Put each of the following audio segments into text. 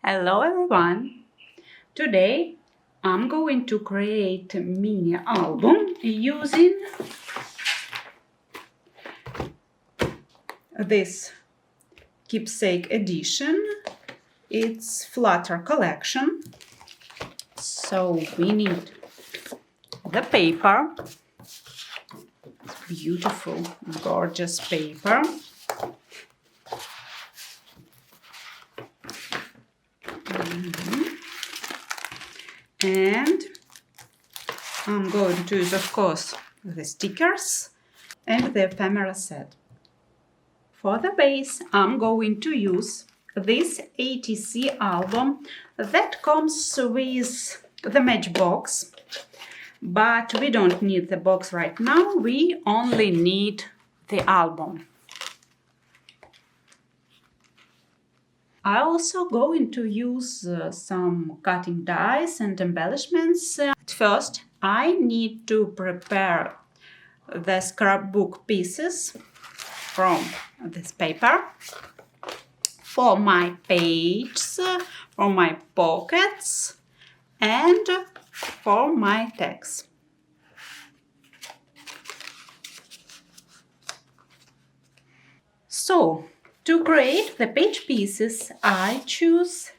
Hello everyone! Today I'm going to create a mini album using this Keepsake Edition. It's Flutter collection. So we need the paper, beautiful, gorgeous paper. And I'm going to use, of course, the stickers and the ephemera set. For the base, I'm going to use this ATC album that comes with the matchbox, but we don't need the box right now, we only need the album. I also going to use some cutting dies and embellishments. First, I need to prepare the scrapbook pieces from this paper for my pages, for my pockets, and for my tags. So, to create the page pieces, I choose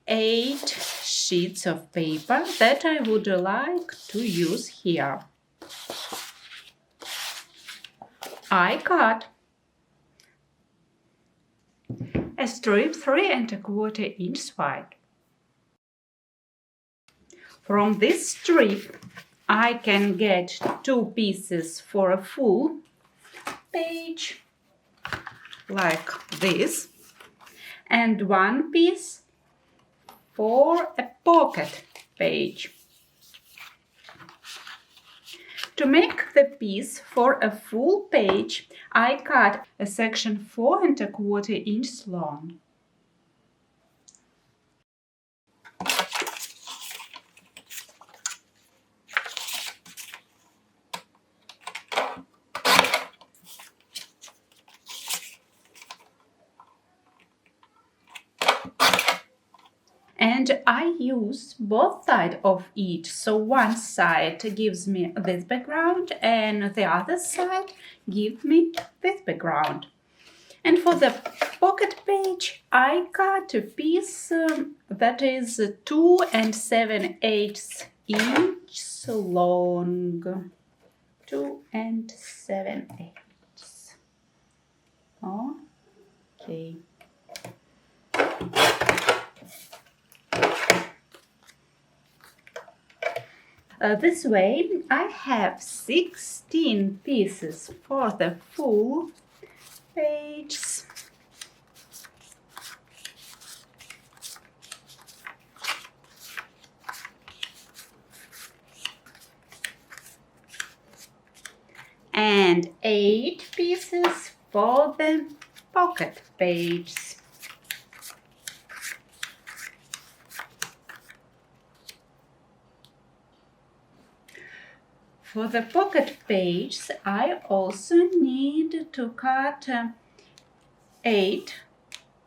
8 sheets of paper that I would like to use here. I cut a strip 3 1/4 inches wide. From this strip, I can get 2 pieces for a full page, like this, and 1 piece for a pocket page. To make the piece for a full page, I cut a section 4 1/4 inches long. And I use both sides of each, so one side gives me this background and the other side gives me this background. And for the pocket page, I cut a piece that is 2 7/8 inches long. 2 7/8. Okay. This way, I have 16 pieces for the full pages. And 8 pieces for the pocket pages. For the pocket pages, I also need to cut 8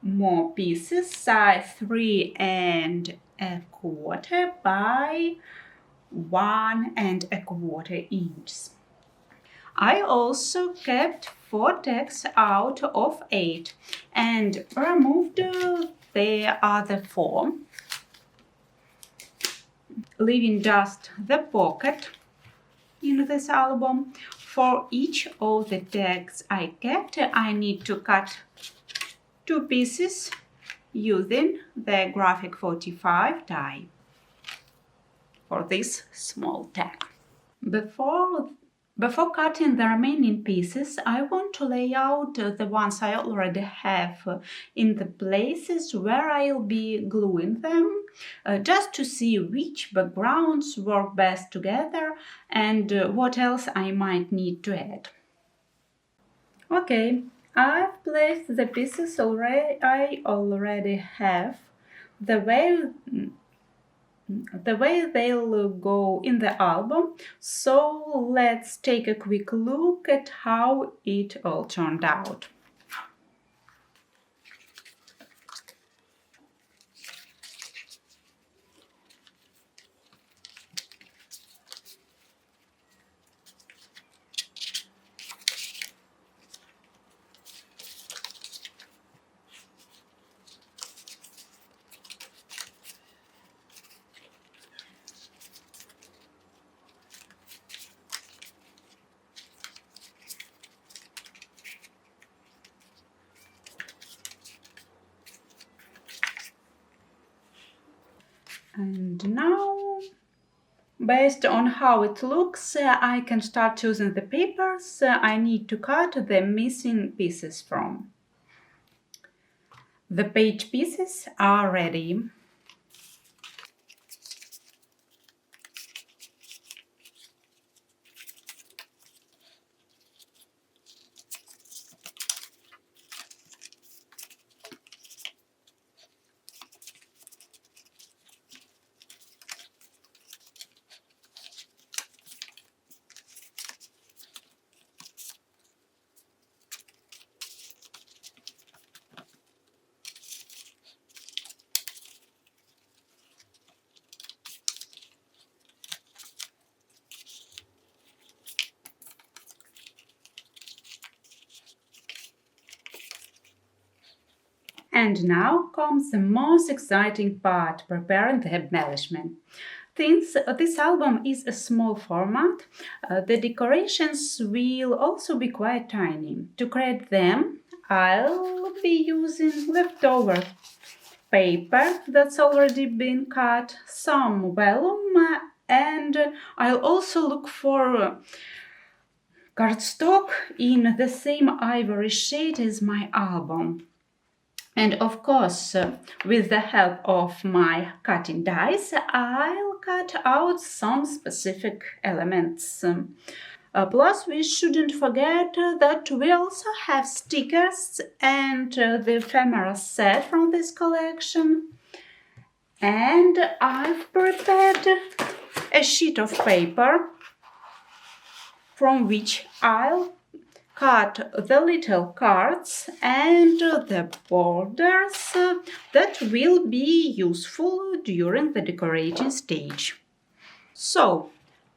more pieces, size 3 1/4 by 1 1/4 inches. I also kept 4 tags out of 8 and removed the other 4, leaving just the pocket in this album. For each of the tags I kept, I need to cut 2 pieces using the graphic 45 die for this small tag. Before cutting the remaining pieces, I want to lay out the ones I already have in the places where I'll be gluing them, just to see which backgrounds work best together and what else I might need to add. Okay, I've placed the pieces I already have the way they'll go in the album, so let's take a quick look at how it all turned out. And now, based on how it looks, I can start choosing the papers I need to cut the missing pieces from. The page pieces are ready. And now comes the most exciting part, preparing the embellishment. Since this album is a small format, the decorations will also be quite tiny. To create them, I'll be using leftover paper that's already been cut, some vellum, and I'll also look for cardstock in the same ivory shade as my album. And of course, with the help of my cutting dies, I'll cut out some specific elements. Plus, we shouldn't forget that we also have stickers and the ephemera set from this collection. And I've prepared a sheet of paper from which I'll cut the little cards and the borders that will be useful during the decorating stage. So,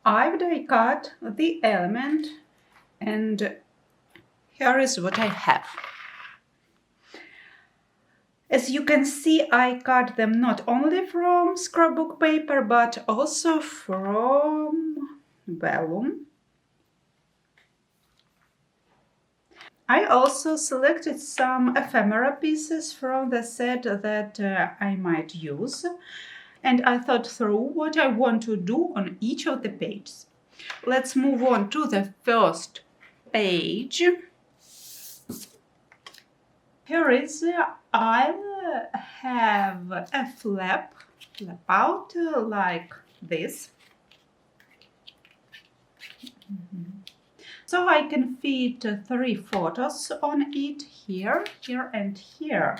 I've die cut the element and here is what I have. As you can see, I cut them not only from scrapbook paper but also from vellum. I also selected some ephemera pieces from the set that I might use, and I thought through what I want to do on each of the pages. Let's move on to the first page. Here is, I'll have a flap out like this. So I can fit 3 photos on it, here, here and here.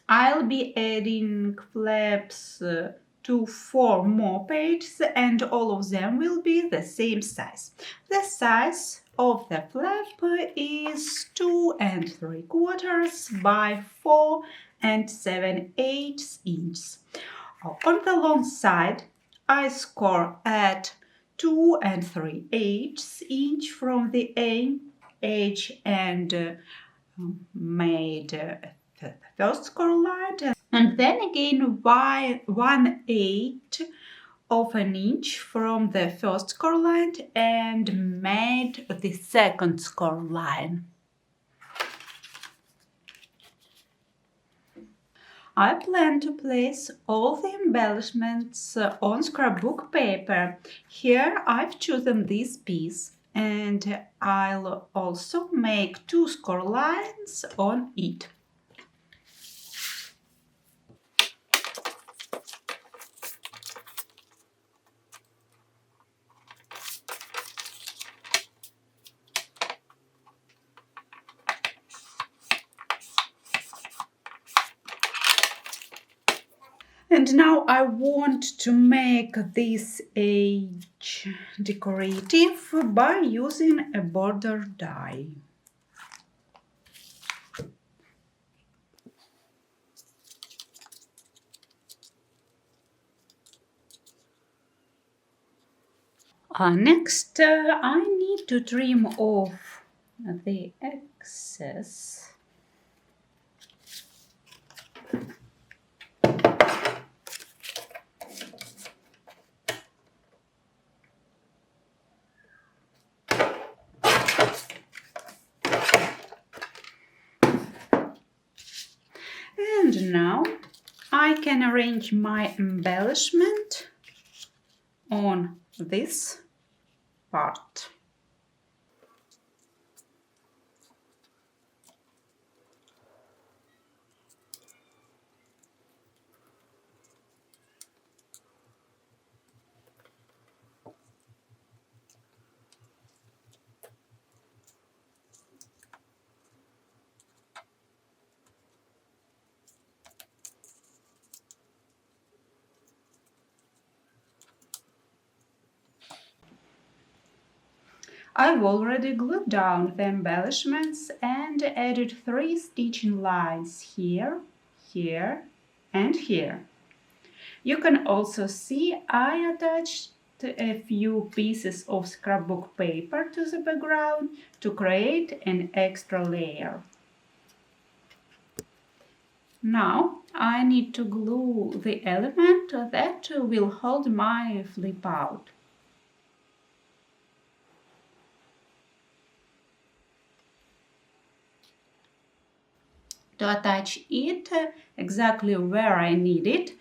I'll be adding flaps to 4 more pages and all of them will be the same size. The size of the flap is 2 3/4 by 4 7/8 inches. On the long side, I score at 2 3/8 inch from the edge and made the first score line, and then again by 1/8 of an inch from the first score line and made the second score line. I plan to place all the embellishments on scrapbook paper. Here I've chosen this piece and I'll also make 2 score lines on it. And now I want to make this edge decorative by using a border die. Next, I need to trim off the excess. And now I can arrange my embellishment on this part. I've already glued down the embellishments and added 3 stitching lines here, here and here. You can also see I attached a few pieces of scrapbook paper to the background to create an extra layer. Now I need to glue the element that will hold my flip out. To attach it exactly where I need it,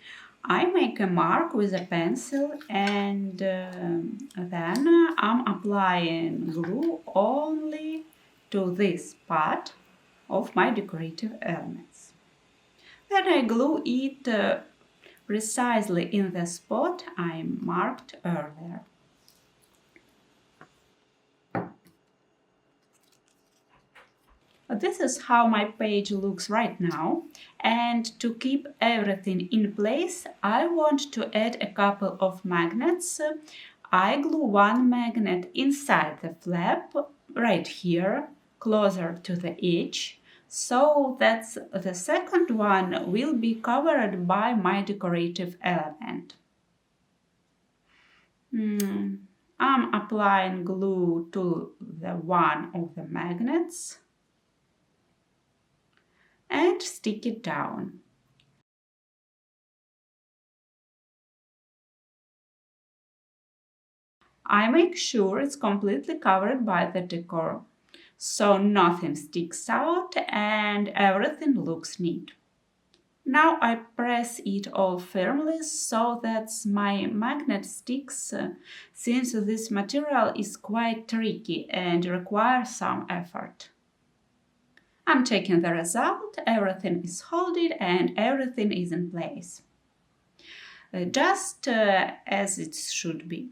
I make a mark with a pencil and then I'm applying glue only to this part of my decorative elements. Then I glue it precisely in the spot I marked earlier. This is how my page looks right now, and to keep everything in place I want to add a couple of magnets. I glue one magnet inside the flap right here, closer to the edge, so that the second one will be covered by my decorative element. I'm applying glue to the one of the magnets and stick it down. I make sure it's completely covered by the decor, so nothing sticks out and everything looks neat. Now I press it all firmly so that my magnet sticks, since this material is quite tricky and requires some effort. I'm checking the result, everything is holding and everything is in place. Just as it should be.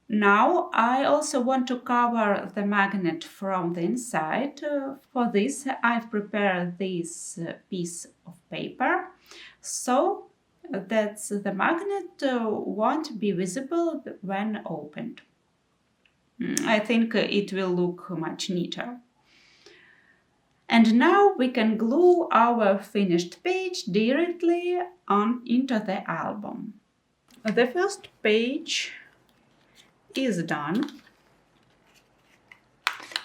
Now I also want to cover the magnet from the inside. For this I've prepared this piece of paper so that the magnet won't be visible when opened. I think it will look much neater. And now we can glue our finished page directly into the album. The first page is done.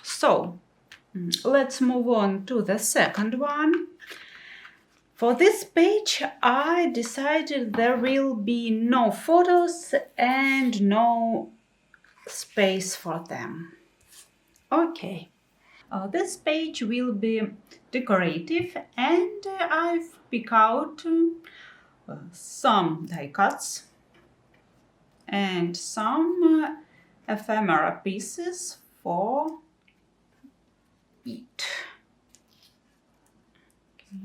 So let's move on to the second one. For this page I decided there will be no photos and no space for them. Okay. This page will be decorative and I've picked out some die cuts and some ephemera pieces for it. Okay.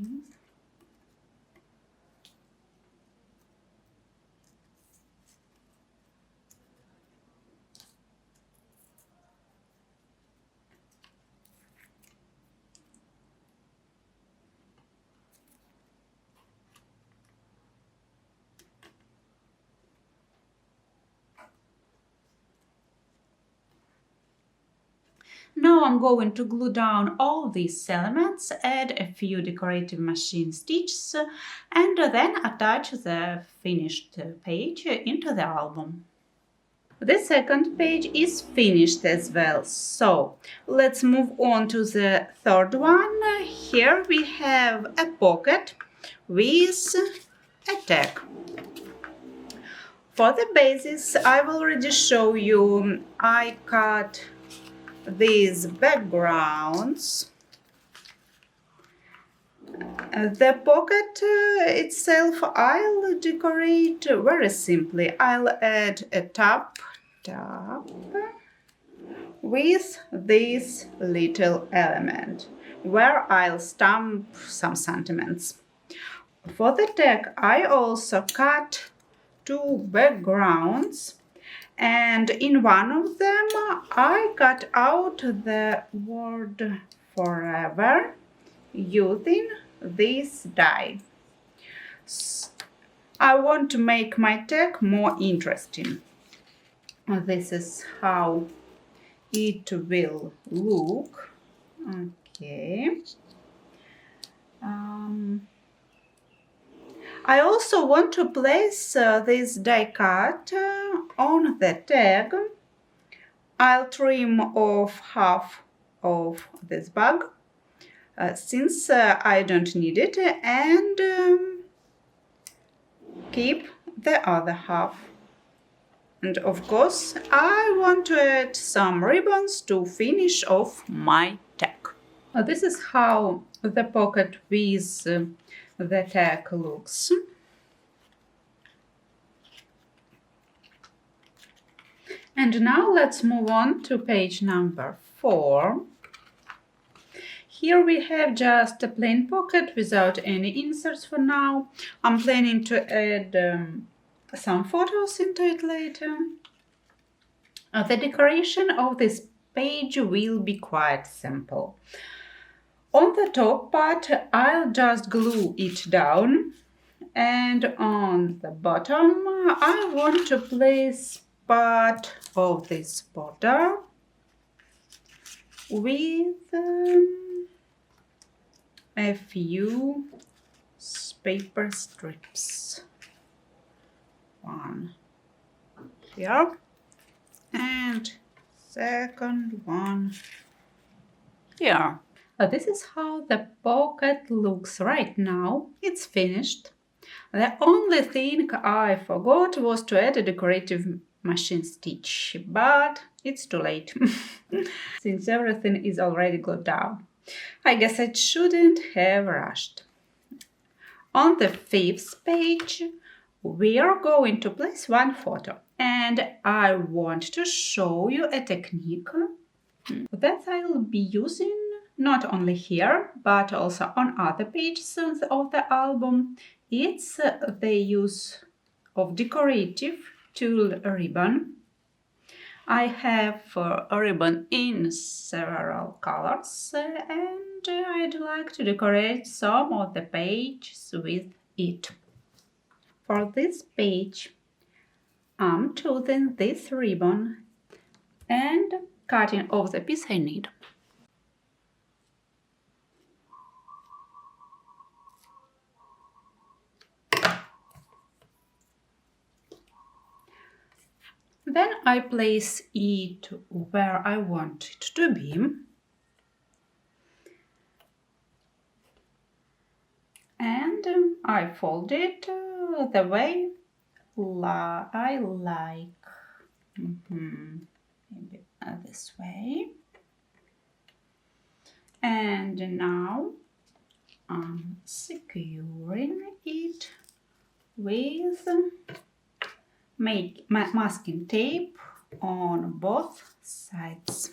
Now I'm going to glue down all these elements, add a few decorative machine stitches and then attach the finished page into the album. The second page is finished as well, so let's move on to the third one. Here we have a pocket with a tag. For the basis I've already shown you, I cut these backgrounds The pocket itself I'll decorate very simply. I'll add a top with this little element where I'll stamp some sentiments. For the tag I also cut two backgrounds, and in one of them I cut out the word forever using this die. I want to make my tag more interesting. This is how it will look. Okay. I also want to place this die cut on the tag. I'll trim off half of this bag since I don't need it, and keep the other half. And of course, I want to add some ribbons to finish off my tag. This is how the pocket with the tag looks. And now let's move on to page number 4. Here we have just a plain pocket without any inserts for now. I'm planning to add some photos into it later. The decoration of this page will be quite simple. On the top part, I'll just glue it down, and on the bottom, I want to place part of this border with a few paper strips. One here and second one here. This is how the pocket looks right now. It's finished. The only thing I forgot was to add a decorative machine stitch, but it's too late since everything is already glued down. I guess I shouldn't have rushed. On the 5th page, we are going to place one photo, and I want to show you a technique that I'll be using not only here, but also on other pages of the album. It's the use of decorative tulle ribbon. I have a ribbon in several colors, and I'd like to decorate some of the pages with it. For this page, I'm choosing this ribbon and cutting off the piece I need. Then I place it where I want it to be. And I fold it the way I like. Maybe this way. And now I'm securing it with masking tape on both sides.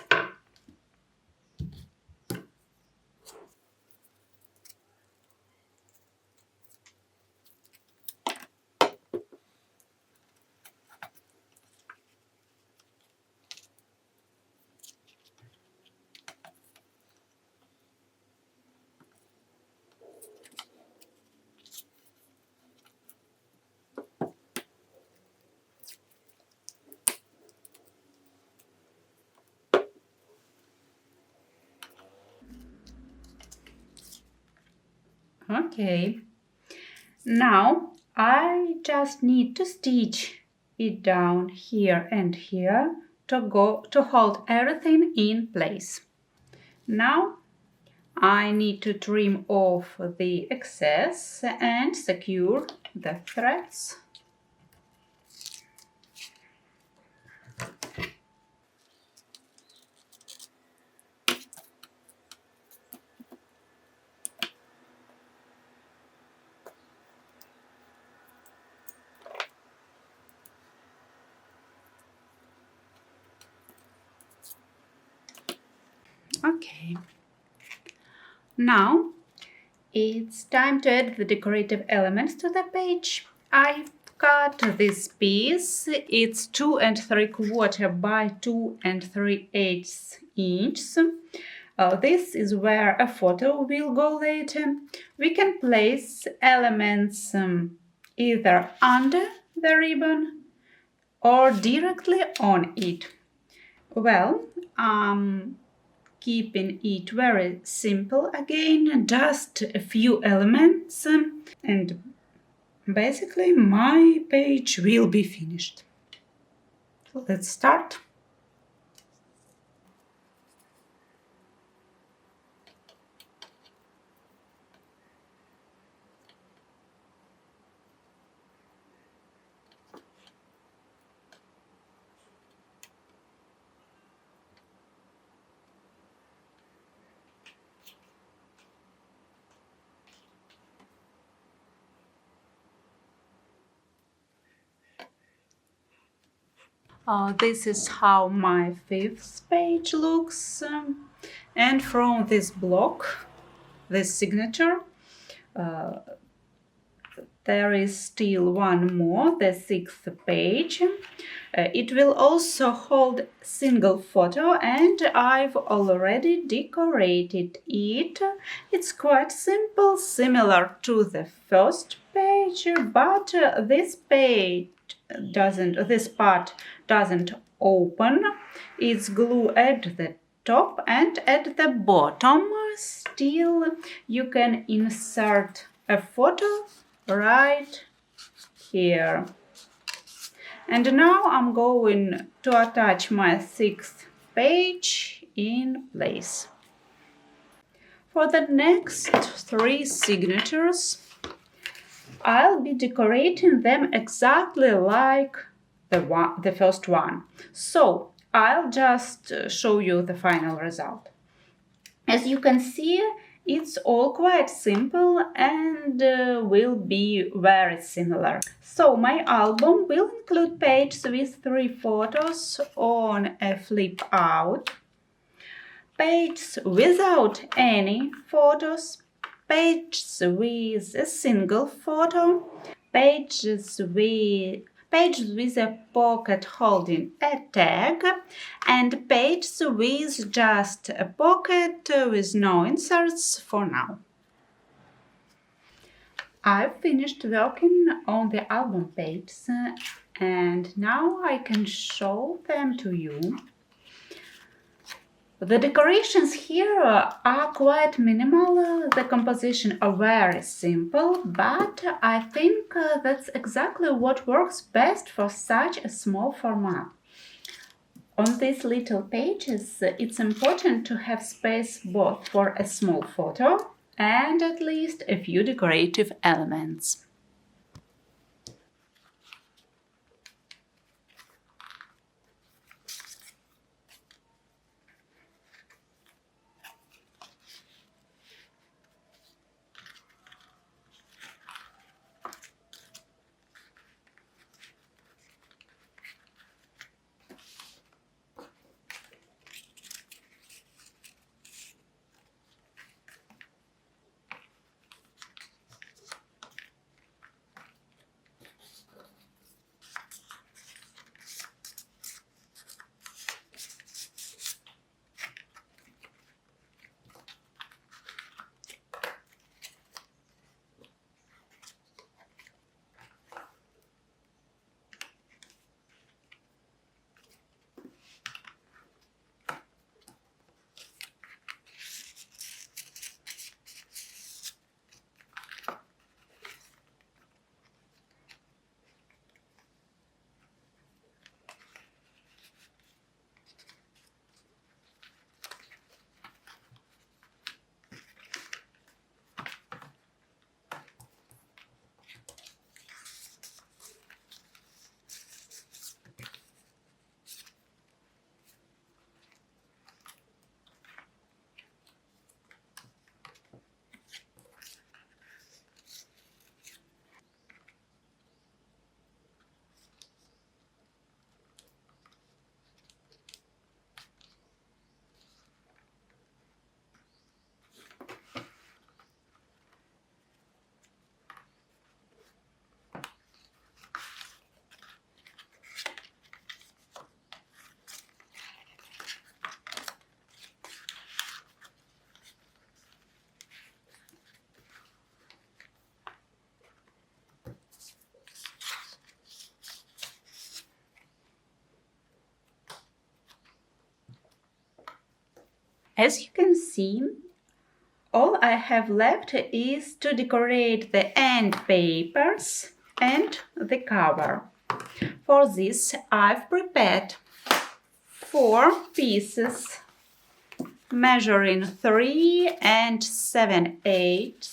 Okay, now I just need to stitch it down here and here to hold everything in place. Now I need to trim off the excess and secure the threads. Okay. Now it's time to add the decorative elements to the page. I've cut this piece. It's 2 3/4 by 2 3/8 inches. This is where a photo will go later. We can place elements either under the ribbon or directly on it. Well, keeping it very simple again, just a few elements, and basically my page will be finished. So let's start. This is how my 5th page looks, and from this block, this signature, there is still one more, the 6th page. It will also hold single photo, and I've already decorated it. It's quite simple, similar to the first page, but this part doesn't open. It's glue at the top and at the bottom. Still, you can insert a photo right here. And now I'm going to attach my 6th page in place. For the next 3 signatures, I'll be decorating them exactly like the first one. So I'll just show you the final result. As you can see, it's all quite simple and will be very similar. So my album will include pages with 3 photos on a flip out, pages without any photos, pages with a single photo, pages with a pocket holding a tag, and pages with just a pocket with no inserts for now. I've finished working on the album pages and now I can show them to you. The decorations here are quite minimal, the composition are very simple, but I think that's exactly what works best for such a small format. On these little pages, it's important to have space both for a small photo and at least a few decorative elements. As you can see, all I have left is to decorate the end papers and the cover. For this, I've prepared 4 pieces measuring 3 7/8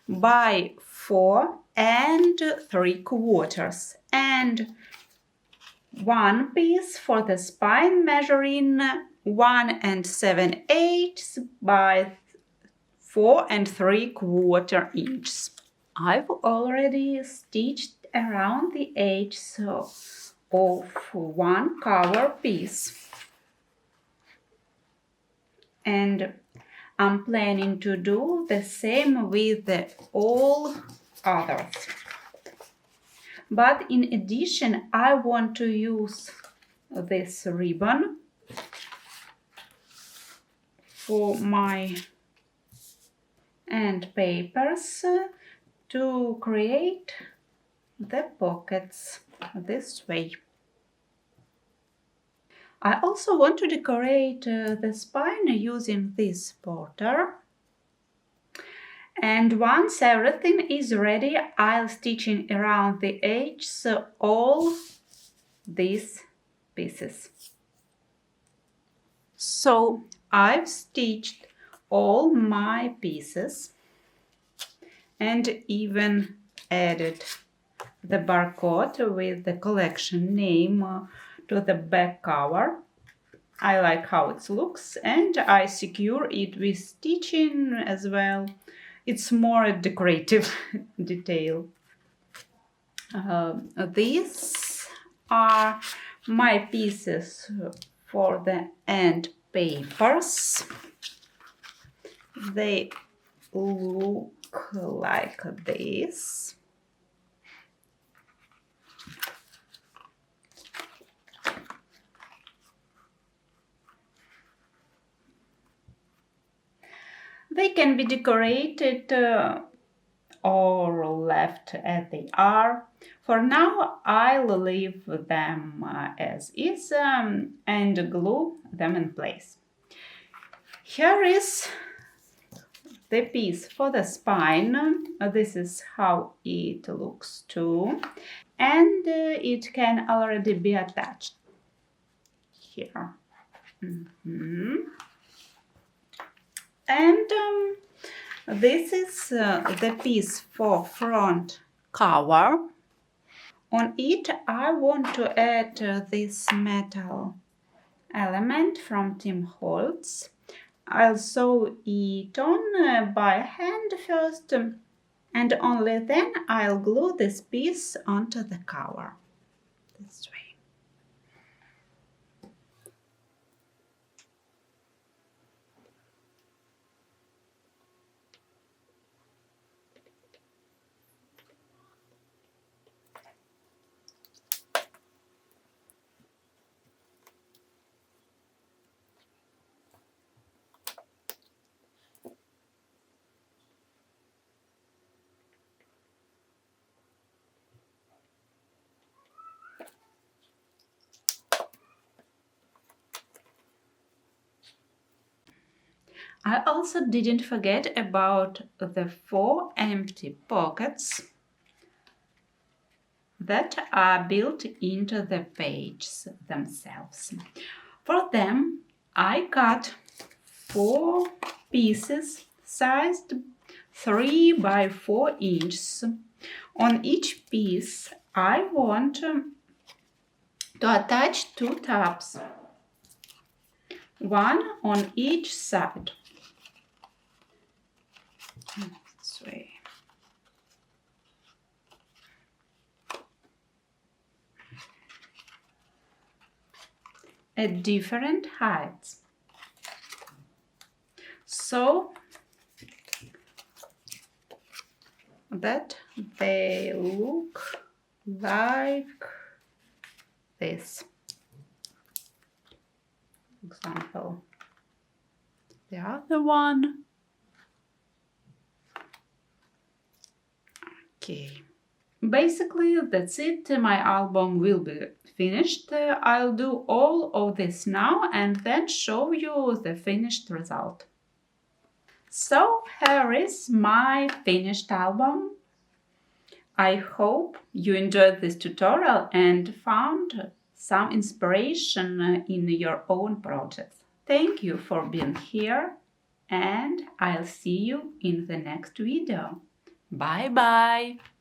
by 4 3/4, and 1 piece for the spine measuring 1 7/8 by 4 3/4 inches. I've already stitched around the edges of one cover piece, and I'm planning to do the same with all others. But in addition, I want to use this ribbon for my end papers to create the pockets this way. I also want to decorate the spine using this border. And once everything is ready, I'll stitch in around the edges all these pieces. So I've stitched all my pieces and even added the barcode with the collection name to the back cover. I like how it looks, and I secure it with stitching as well. It's more a decorative detail. These are my pieces for the end papers. They look like this. They can be decorated or left as they are. For now, I'll leave them as is and glue them in place. Here is the piece for the spine. This is how it looks too, and it can already be attached here. And this is the piece for front cover. On it, I want to add this metal element from Tim Holtz. I'll sew it on by hand first, and only then I'll glue this piece onto the cover. This way. I also didn't forget about the 4 empty pockets that are built into the pages themselves. For them, I cut 4 pieces sized 3 by 4 inches. On each piece, I want to attach 2 tabs, one on each side. This way. At different heights, so that they look like this. For example, the other one. Okay, basically that's it. My album will be finished. I'll do all of this now and then show you the finished result. So here is my finished album. I hope you enjoyed this tutorial and found some inspiration in your own projects. Thank you for being here, and I'll see you in the next video. Bye bye!